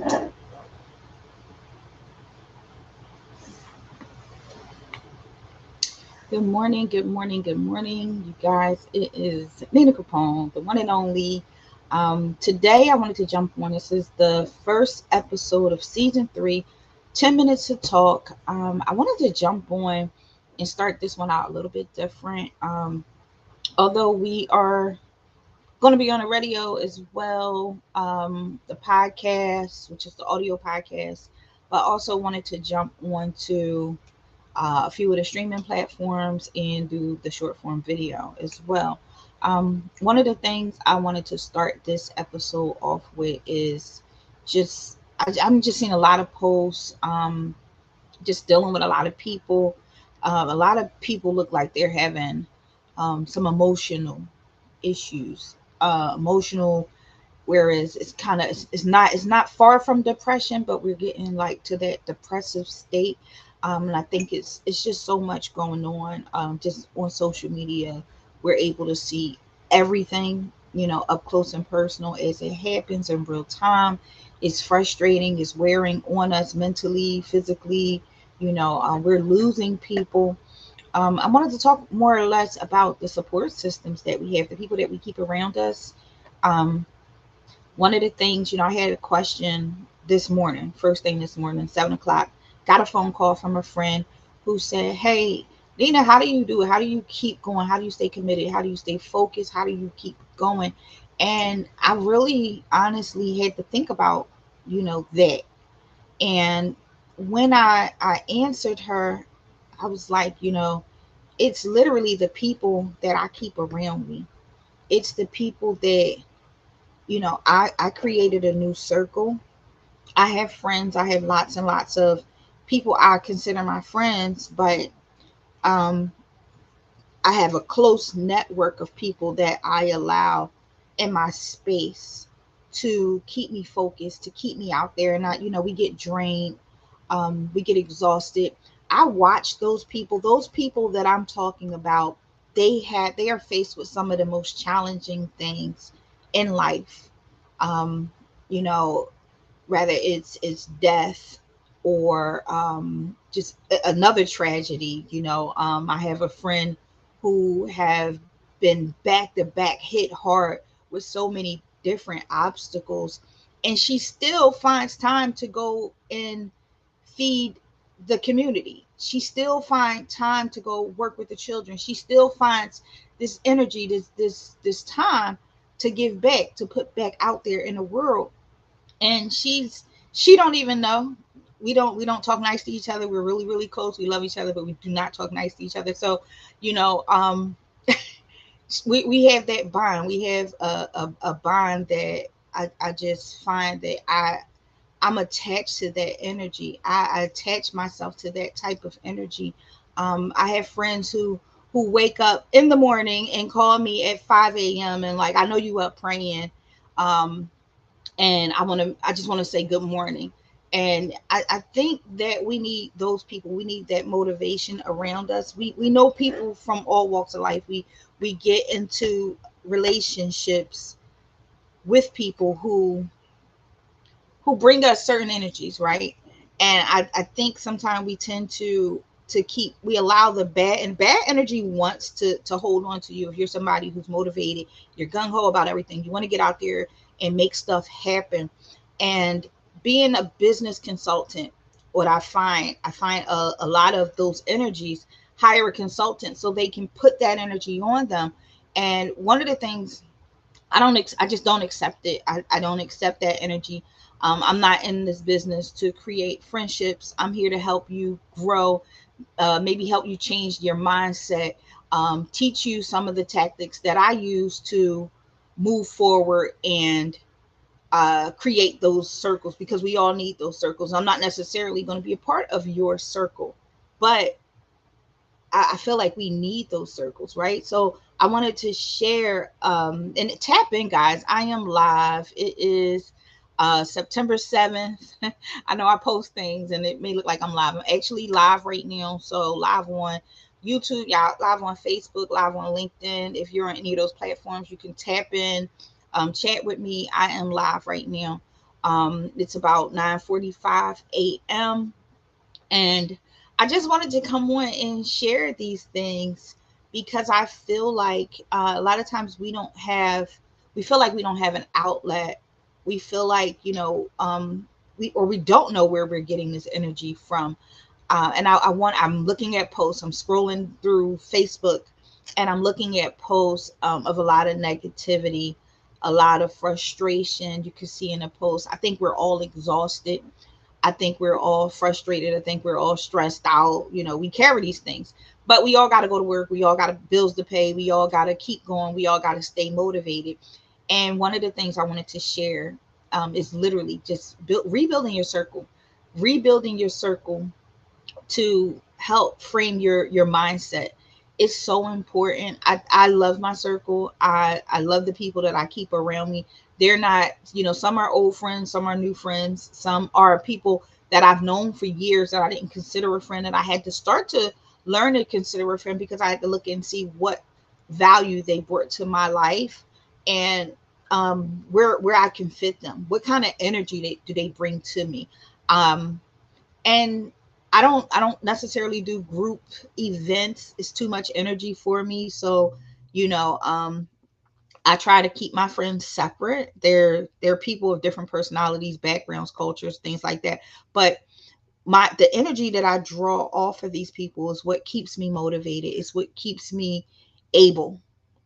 Good morning, good morning, good morning, you guys. It is Nina Capone, the one and only. Today, I wanted to jump on. This is the first episode of season 3, 10 minutes to talk. I wanted to jump on and start this one out a little bit different. Although we are going to be on the radio as well, the podcast, which is the audio podcast, but also wanted to jump on to a few of the streaming platforms and do the short form video as well. One of the things I wanted to start this episode off with is I'm just seeing a lot of posts, just dealing with a lot of people. A lot of people look like they're having some emotional issues, emotional. Whereas it's not far from depression, but we're getting like to that depressive state. And I think it's just so much going on. Just on social media, we're able to see everything, up close and personal as it happens in real time. It's frustrating. It's wearing on us mentally, physically. We're losing people. I wanted to talk more or less about the support systems that we have, the people that we keep around us. Um, One of the things, I had a question this morning, first thing this morning, 7 o'clock. Got a phone call from a friend who said, "Hey, Nina, how do you do it? How do you keep going? How do you stay committed? How do you stay focused? How do you keep going?" And I really honestly had to think about, that. And when I answered her, I was like, it's literally the people that I keep around me. It's the people that, I created a new circle. I have friends. I have lots and lots of people I consider my friends, but um, I have a close network of people that I allow in my space to keep me focused, to keep me out there. And we get drained, we get exhausted. I watch those people that I'm talking about. They are faced with some of the most challenging things in life. Um, you know, Rather it's death or just another tragedy. I have a friend who have been back to back hit hard with so many different obstacles, and she still finds time to go and feed the community. She still finds time to go work with the children. She still finds this energy, this time to give back, to put back out there in the world. And she don't even know. We don't talk nice to each other. We're really really close. We love each other, but we do not talk nice to each other. So you know um we have that bond. We have a bond that I just find that I'm attached to that energy. I attach myself to that type of energy. I have friends who wake up in the morning and call me at 5 a.m. and like, "I know you up praying, um and I just want to say good morning." And I think that we need those people. We need that motivation around us. We know people from all walks of life. We get into relationships with people who bring us certain energies, right? And I think sometimes we tend we allow the bad energy wants to hold on to you. If you're somebody who's motivated, you're gung-ho about everything, you want to get out there and make stuff happen. And being a business consultant, what I find a lot of those energies hire a consultant so they can put that energy on them. And one of the things, I just don't accept it. I don't accept that energy. I'm not in this business to create friendships. I'm here to help you grow, maybe help you change your mindset, teach you some of the tactics that I use to move forward and create those circles, because we all need those circles. I'm not necessarily going to be a part of your circle, but I feel like we need those circles, right? So I wanted to share, and tap in, guys. I am live. It is September 7th. I know I post things and it may look like I'm live. I'm actually live right now. So live on YouTube, y'all, live on Facebook, live on LinkedIn. If you're on any of those platforms, you can tap in, chat with me. I am live right now. It's about 9:45 a.m. And I just wanted to come on and share these things because I feel like a lot of times we feel like we don't have an outlet. We feel like, we don't know where we're getting this energy from. I'm looking at posts, I'm scrolling through Facebook, and I'm looking at posts of a lot of negativity, a lot of frustration. You can see in the post, I think we're all exhausted. I think we're all frustrated. I think we're all stressed out. We carry these things, but we all got to go to work. We all got bills to pay. We all got to keep going. We all got to stay motivated. And one of the things I wanted to share is literally just rebuilding your circle, rebuilding your circle to help frame your mindset. It's so important. I love my circle. I love the people that I keep around me. They're not, some are old friends, some are new friends, some are people that I've known for years that I didn't consider a friend, and I had to start to learn to consider a friend because I had to look and see what value they brought to my life, and where I can fit them. What kind of energy do they bring to me? And I don't necessarily do group events. It's too much energy for me. So, you know, um I try to keep my friends separate. They're people of different personalities, backgrounds, cultures, things like that. But the energy that I draw off of these people is what keeps me motivated. It's what keeps me able,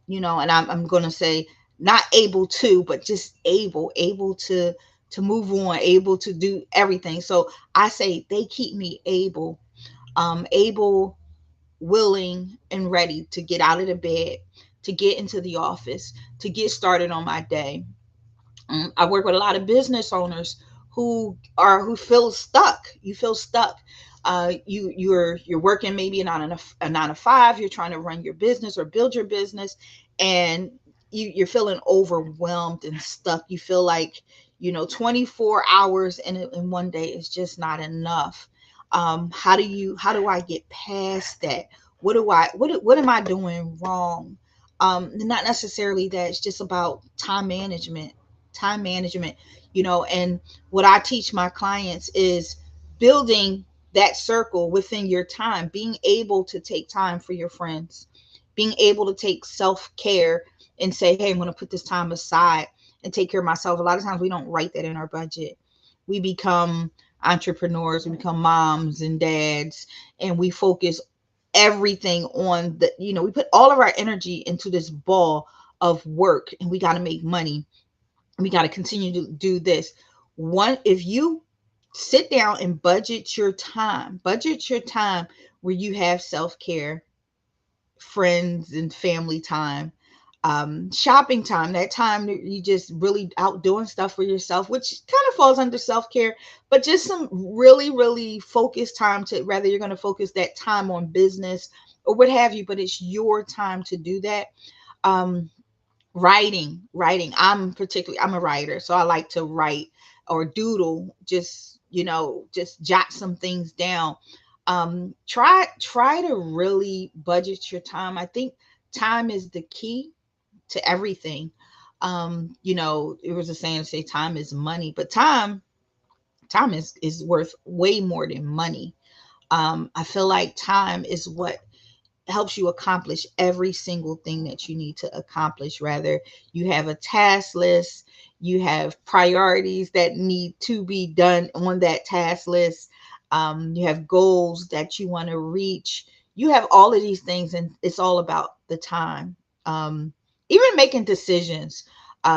and I'm going to say not able to, but just able to move on, able to do everything. So I say they keep me able, willing, and ready to get out of the bed, to get into the office, to get started on my day. I work with a lot of business owners who feel stuck. You feel stuck. You're working maybe a 9 to 5. You're trying to run your business or build your business, and you're feeling overwhelmed and stuck. You feel like 24 hours in one day is just not enough. How do I get past that? What am I doing wrong? Not necessarily that. It's just about time management. And what I teach my clients is building that circle within your time, being able to take time for your friends, being able to take self-care and say, hey, I'm going to put this time aside and take care of myself. A lot of times we don't write that in our budget. We become entrepreneurs, we become moms and dads, and we focus everything on we put all of our energy into this ball of work, and we got to make money. We got to continue to do this. If you sit down and budget your time where you have self-care, friends and family time, shopping time, that time that you just really out doing stuff for yourself, which kind of falls under self-care, but just some really, really focused time, to whether you're going to focus that time on business or what have you, but it's your time to do that. um, writing, I'm a writer, so I like to write or doodle, just jot some things down. Try to really budget your time. I think time is the key to everything. It was a saying to say time is money, but time is worth way more than money. I feel like time is what helps you accomplish every single thing that you need to accomplish. Rather, you have a task list, you have priorities that need to be done on that task list, you have goals that you want to reach. You have all of these things, and it's all about the time. Even making decisions,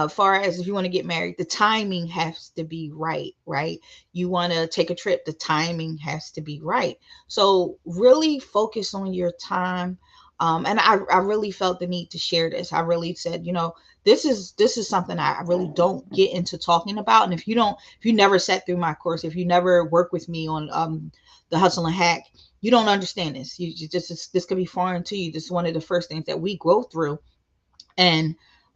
far as if you want to get married, the timing has to be right, right? You want to take a trip, the timing has to be right. So really focus on your time. And I really felt the need to share this. I really said, this is something I really don't get into talking about. And if you never sat through my course, if you never work with me on the hustle and hack, you don't understand this. You just this could be foreign to you. This is one of the first things that we go through. And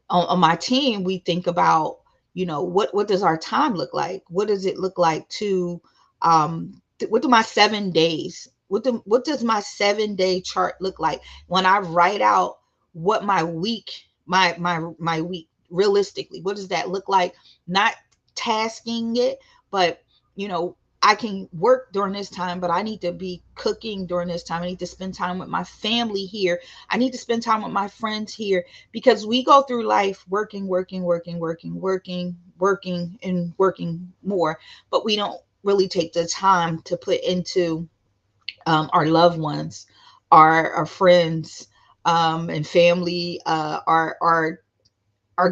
on my team, we think about, what does our time look like? What does it look like to, what do my 7 days, what does my 7 day chart look like when I write out what my week realistically, what does that look like? Not tasking it, but you know, I can work during this time, but I need to be cooking during this time. I need to spend time with my family here. I need to spend time with my friends here, because we go through life working, working, working, working, working, working, and working more, but we don't really take the time to put into our loved ones, our friends, and family, our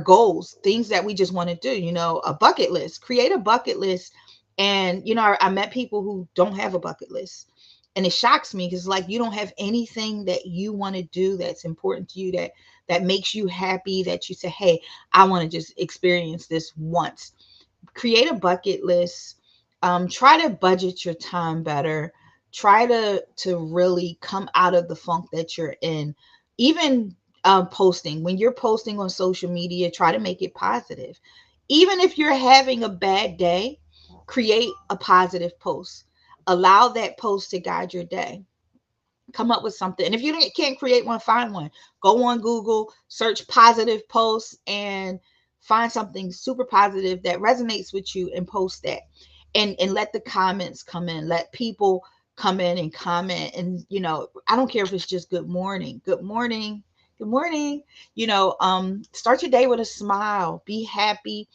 goals, things that we just want to do, you know, a bucket list. Create a bucket list. And, you know, I met people who don't have a bucket list. And it shocks me because, like, you don't have anything that you want to do that's important to you, that makes you happy, that you say, hey, I want to just experience this once. Create a bucket list. Try to budget your time better. Try to really come out of the funk that you're in. Even posting, when you're posting on social media, try to make it positive. Even if you're having a bad day, create a positive post. Allow that post to guide your day. Come up with something. And if you can't create one, find one. Go on Google, search positive posts, and find something super positive that resonates with you, and post that. And let the comments come in. Let people come in and comment. And you know, I don't care if it's just good morning, good morning, good morning. You know, start your day with a smile. Be happy,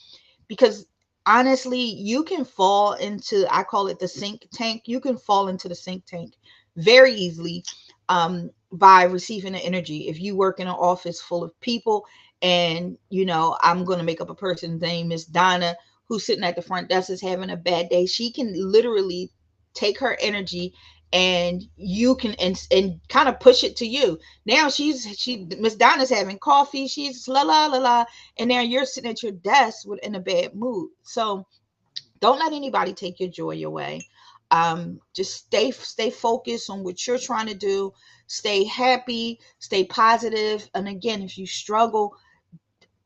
because honestly, you can fall into, I call it the sink tank. You can fall into the sink tank very easily, by receiving the energy. If you work in an office full of people, and you know, I'm going to make up a person's name, Miss Donna, who's sitting at the front desk, is having a bad day, she can literally take her energy, and you can, and kind of push it to you. Now she Miss Donna's having coffee, she's la la la la, and now you're sitting at your desk with, in a bad mood. So don't let anybody take your joy away. Just stay focused on what you're trying to do. Stay happy, stay positive. And again, if you struggle,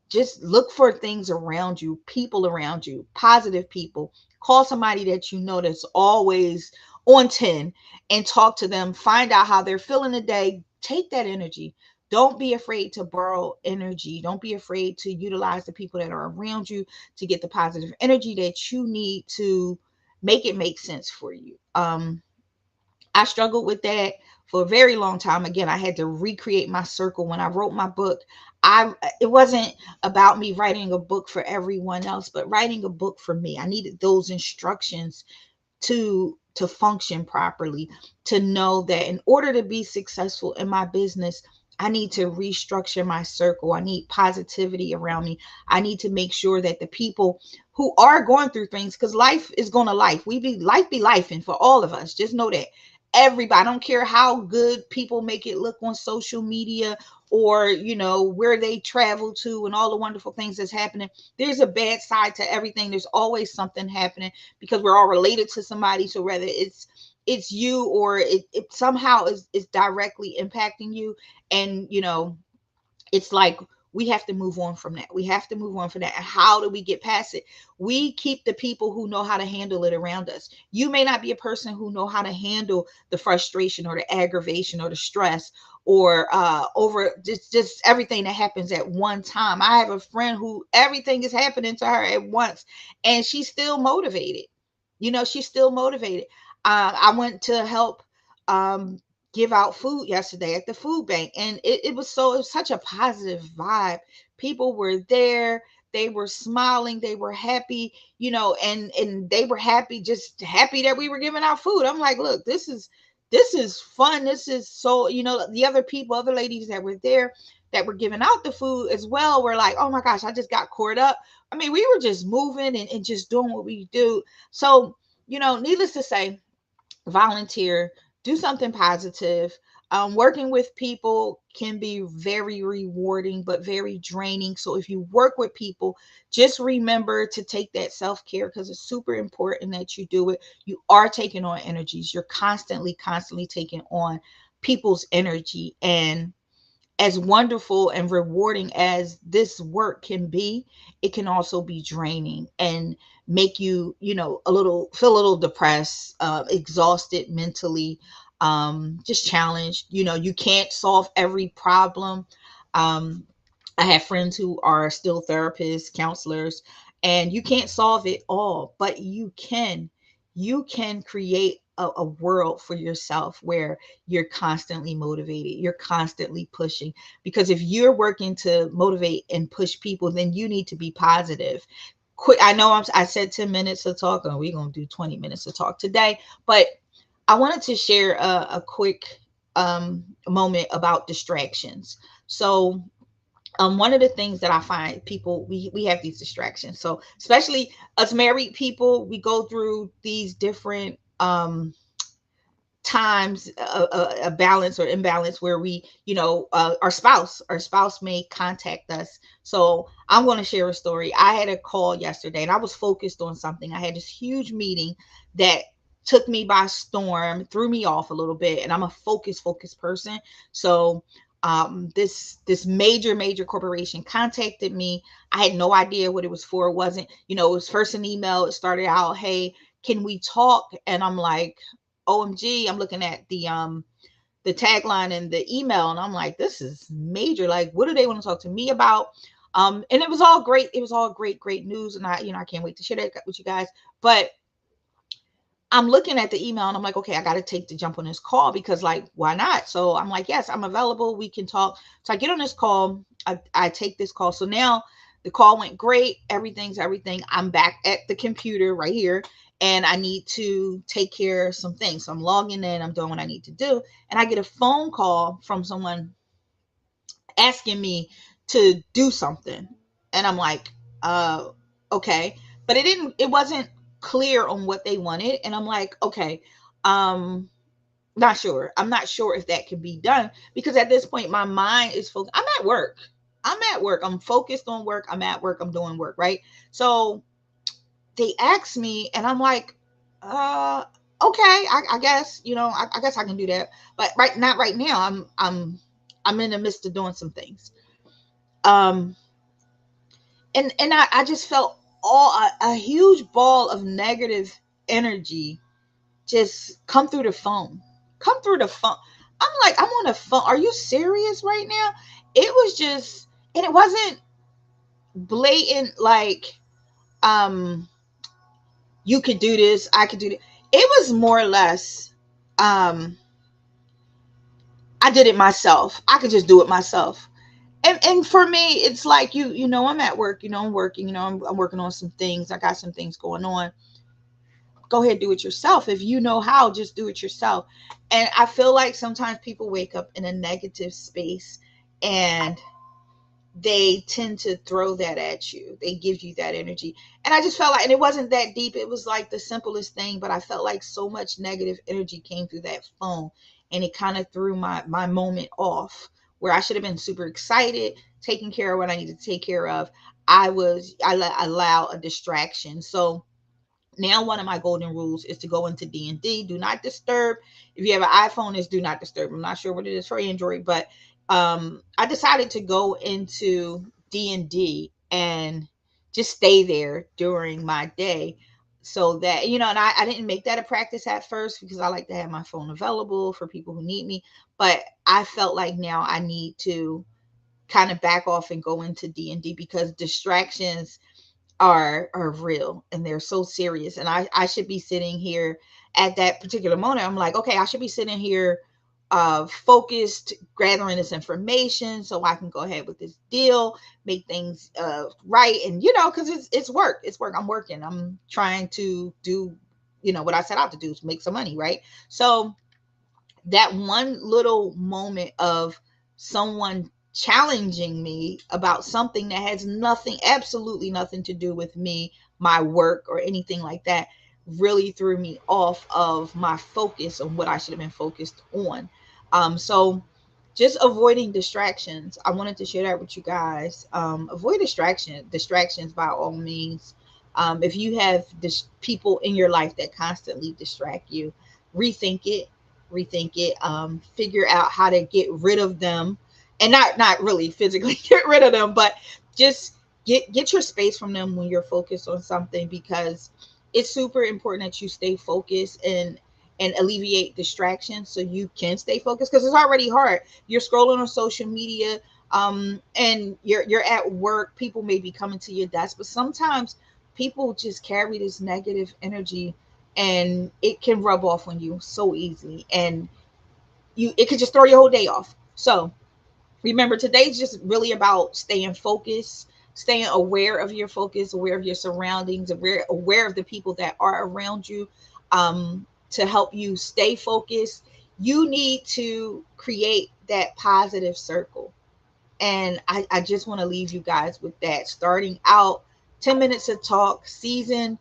just look for things around you, people around you, positive people. Call somebody that you know that's always on 10, and talk to them. Find out how they're feeling today. Take that energy. Don't be afraid to borrow energy. Don't be afraid to utilize the people that are around you to get the positive energy that you need to make it make sense for you. I struggled with that for a very long time. Again, I had to recreate my circle when I wrote my book. I It wasn't about me writing a book for everyone else, but writing a book for me. I needed those instructions to function properly, to know that in order to be successful in my business, I need to restructure my circle. I need positivity around me. I need to make sure that the people who are going through things, because life is going to life. Life be life, and for all of us, just know that everybody, I don't care how good people make it look on social media, or you know, where they travel to and all the wonderful things that's happening, there's a bad side to everything. There's always something happening, because we're all related to somebody. So whether it's you, or it somehow is directly impacting you, and you know, it's like we have to move on from that. We have to move on from that. And how do we get past it? We keep the people who know how to handle it around us. You may not be a person who know how to handle the frustration or the aggravation or the stress, or over just everything that happens at one time. I have a friend who everything is happening to her at once, and she's still motivated. You know, she's still motivated. I went to help um, give out food yesterday at the food bank, and it was such a positive vibe. People were there, they were smiling, they were happy, you know, and they were happy, just happy that we were giving out food. I'm like, look, this is fun. This is so, you know, the other people, other ladies that were there that were giving out the food as well were like, oh my gosh, I just got caught up. I mean, we were just moving and just doing what we do. So, you know, needless to say, volunteer, do something positive. Working with people can be very rewarding, but very draining. So if you work with people, just remember to take that self care, because it's super important that you do it. You are taking on energies. You're constantly taking on people's energy. And as wonderful and rewarding as this work can be, it can also be draining and make you, you know, feel a little depressed, exhausted mentally, just challenged. You know, you can't solve every problem. Um, I have friends who are still therapists, counselors, and you can't solve it all, but you can create a world for yourself where you're constantly motivated, you're constantly pushing. Because if you're working to motivate and push people, then you need to be positive. Quick, I know I said 10 minutes to talk, and we're going to do 20 minutes to talk today, but I wanted to share a quick moment about distractions. So one of the things that I find people, we have these distractions. So especially us married people, we go through these different times, a balance or imbalance where we, our spouse may contact us. So I'm going to share a story. I had a call yesterday and I was focused on something. I had this huge meeting that took me by storm, threw me off a little bit, and I'm a focused person. So this major corporation contacted me. I had no idea what it was for. It wasn't, it was first an email. It started out, hey, can we talk? And I'm like, OMG, I'm looking at the tagline and the email, and I'm like, this is major. Like, what do they want to talk to me about? And it was all great. It was all great news, and I can't wait to share that with you guys. But I'm looking at the email and I'm like, okay, I got to take the jump on this call because, like, why not? So I'm like, yes, I'm available. We can talk. So I get on this call. I take this call. So now the call went great. Everything's everything. I'm back at the computer right here and I need to take care of some things. So I'm logging in. I'm doing what I need to do. And I get a phone call from someone asking me to do something. And I'm like, uh, okay. But it wasn't clear on what they wanted. And I'm like, okay, um, not sure. I'm not sure if that can be done because at this point, my mind is focused. I'm at work. I'm at work. I'm focused on work. I'm at work. I'm doing work. Right. So they asked me and I'm like, uh, okay, I guess, I guess I can do that. But not right now. I'm in the midst of doing some things. Um, and I just felt a huge ball of negative energy just come through the phone. I'm like, I'm on the phone. Are you serious right now? It was just, and it wasn't blatant like, um, you could do this, I could do that. It was more or less, um, I did it myself. I could just do it myself. And for me, it's like I'm at work, I'm working, I'm working on some things. I got some things going on. Go ahead, do it yourself. If you know how, just do it yourself. And I feel like sometimes people wake up in a negative space and they tend to throw that at you. They give you that energy. And I just felt like, and it wasn't that deep. It was like the simplest thing, but I felt like so much negative energy came through that phone and it kind of threw my moment off where I should have been super excited, taking care of what I needed to take care of. I allow a distraction. So now one of my golden rules is to go into D&D, do not disturb. If you have an iPhone, it's do not disturb. I'm not sure what it is for Android, but I decided to go into D&D and just stay there during my day so that and I didn't make that a practice at first because I like to have my phone available for people who need me, but I felt like now I need to kind of back off and go into D&D because distractions are real and they're so serious. And I should be sitting here at that particular moment. I'm like, okay, I should be sitting here focused, gathering this information so I can go ahead with this deal, make things right. And because it's work. It's work. I'm working. I'm trying to do, what I set out to do is make some money, right? So that one little moment of someone challenging me about something that has nothing, absolutely nothing to do with me, my work, or anything like that, really threw me off of my focus on what I should have been focused on. So just avoiding distractions. I wanted to share that with you guys. Avoid distractions by all means. If you have people in your life that constantly distract you, rethink it figure out how to get rid of them, and not really physically get rid of them, but just get your space from them when you're focused on something, because it's super important that you stay focused and alleviate distractions so you can stay focused, because it's already hard. You're scrolling on social media, and you're at work. People may be coming to your desk, but sometimes people just carry this negative energy, and it can rub off on you so easily, and it could just throw your whole day off. So remember, today's just really about staying focused, staying aware of your focus, aware of your surroundings, aware of the people that are around you, to help you stay focused. You need to create that positive circle. And I just want to leave you guys with that. Starting out, 10 Minutes of Talk, season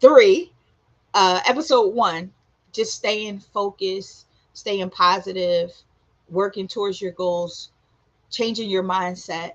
3, episode 1, just staying focused, staying positive, working towards your goals, changing your mindset,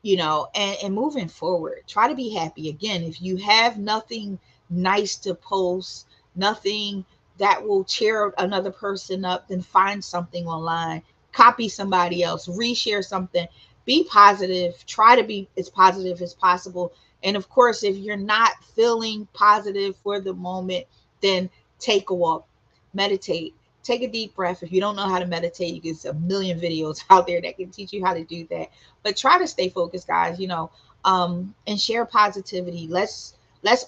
and moving forward. Try to be happy. Again, if you have nothing nice to post, nothing that will cheer another person up, then find something online, copy somebody else, reshare something. Be positive. Try to be as positive as possible. And of course, if you're not feeling positive for the moment, then take a walk, meditate, take a deep breath. If you don't know how to meditate, you get a million videos out there that can teach you how to do that. But try to stay focused, guys, and share positivity. Let's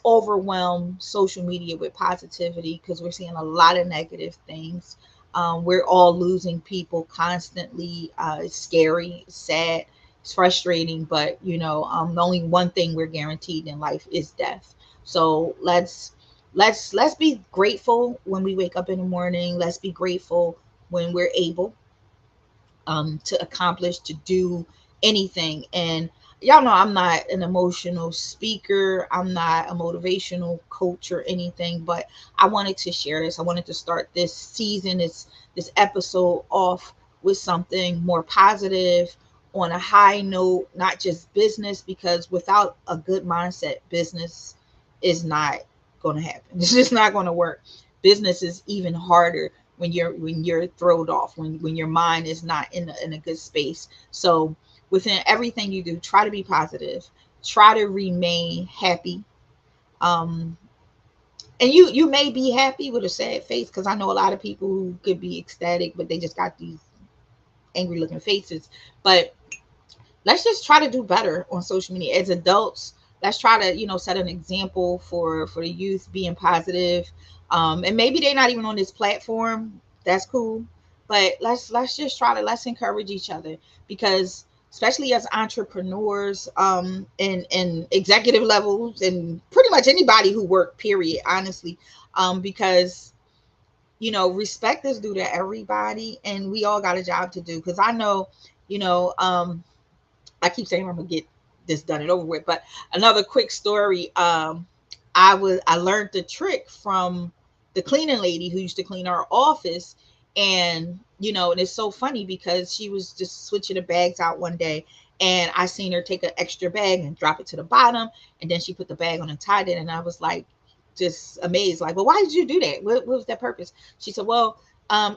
overwhelm social media with positivity, because we're seeing a lot of negative things. We're all losing people constantly. It's scary, it's sad, it's frustrating, but the only one thing we're guaranteed in life is death. So let's be grateful when we wake up in the morning. Let's be grateful when we're able to accomplish, to do anything. And y'all know I'm not an emotional speaker, I'm not a motivational coach or anything, but I wanted to share this. I wanted to start this season, this episode off with something more positive, on a high note, not just business, because without a good mindset, business is not going to happen. It's just not going to work. Business is even harder when you're thrown off, when your mind is not in a good space. So within everything you do, try to be positive, try to remain happy. um and you may be happy with a sad face, because I know a lot of people who could be ecstatic, but they just got these angry looking faces. But let's just try to do better on social media as adults. Let's try to set an example for the youth, being positive. And maybe they're not even on this platform, that's cool, but let's just try to, let's encourage each other, because especially as entrepreneurs, and executive levels, and pretty much anybody who work, period, honestly, because respect is due to everybody, and we all got a job to do. Because I know, you know I keep saying I'm gonna get this done and over with. But another quick story. I learned the trick from the cleaning lady who used to clean our office. And and it's so funny, because she was just switching the bags out one day, and I seen her take an extra bag and drop it to the bottom, and then she put the bag on and tied it. And I was like, just amazed, like, well, why did you do that? What was that purpose? She said, well,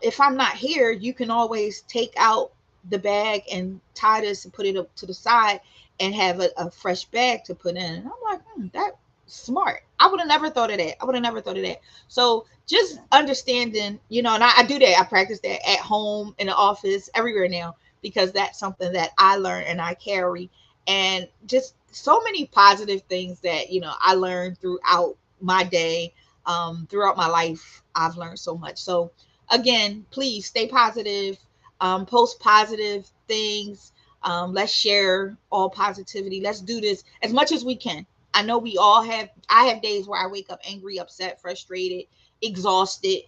if I'm not here, you can always take out the bag and tie this and put it up to the side, and have a fresh bag to put in. And I'm like, that's smart. I would have never thought of that. I would have never thought of that. So just understanding, and I do that. I practice that at home, in the office, everywhere now, because that's something that I learned and I carry. And just so many positive things that, I learned throughout my day, throughout my life. I've learned so much. So again, please stay positive, post positive things. Let's share all positivity. Let's do this as much as we can. I know we all have, I have days where I wake up angry, upset, frustrated, exhausted.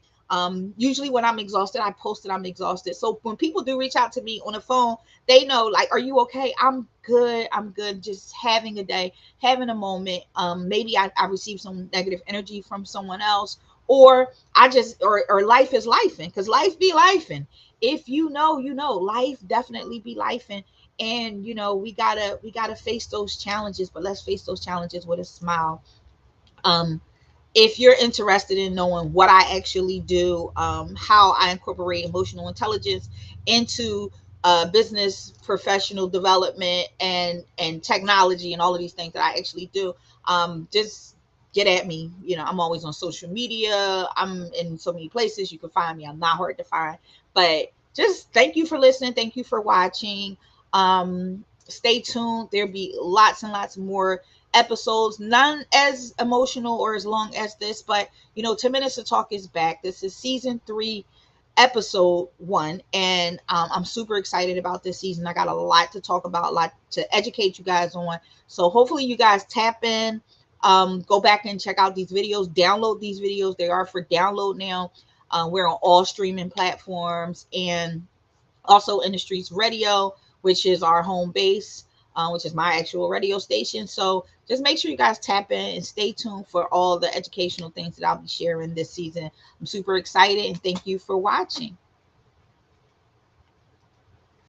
Usually when I'm exhausted, I post that I'm exhausted. So when people do reach out to me on the phone, they know, like, are you okay? I'm good. I'm good. Just having a day, having a moment. Maybe I received some negative energy from someone else, or I just, or life is life, because life be life. If life definitely be life. And we gotta face those challenges, but let's face those challenges with a smile. um if you're interested in knowing what I actually do, how I incorporate emotional intelligence into business professional development, and technology, and all of these things that I actually do, just get at me. I'm always on social media. I'm in so many places you can find me. I'm not hard to find. But just thank you for listening. Thank you for watching. Stay tuned. There'll be lots and lots more episodes, none as emotional or as long as this, but 10 Minutes to Talk is back. This is season 3, episode 1, and I'm super excited about this season. I got a lot to talk about, a lot to educate you guys on. So hopefully you guys tap in, go back and check out these videos, download these videos. They are for download now. We're on all streaming platforms, and also in the streets radio, which is our home base, which is my actual radio station. So just make sure you guys tap in and stay tuned for all the educational things that I'll be sharing this season. I'm super excited, and thank you for watching.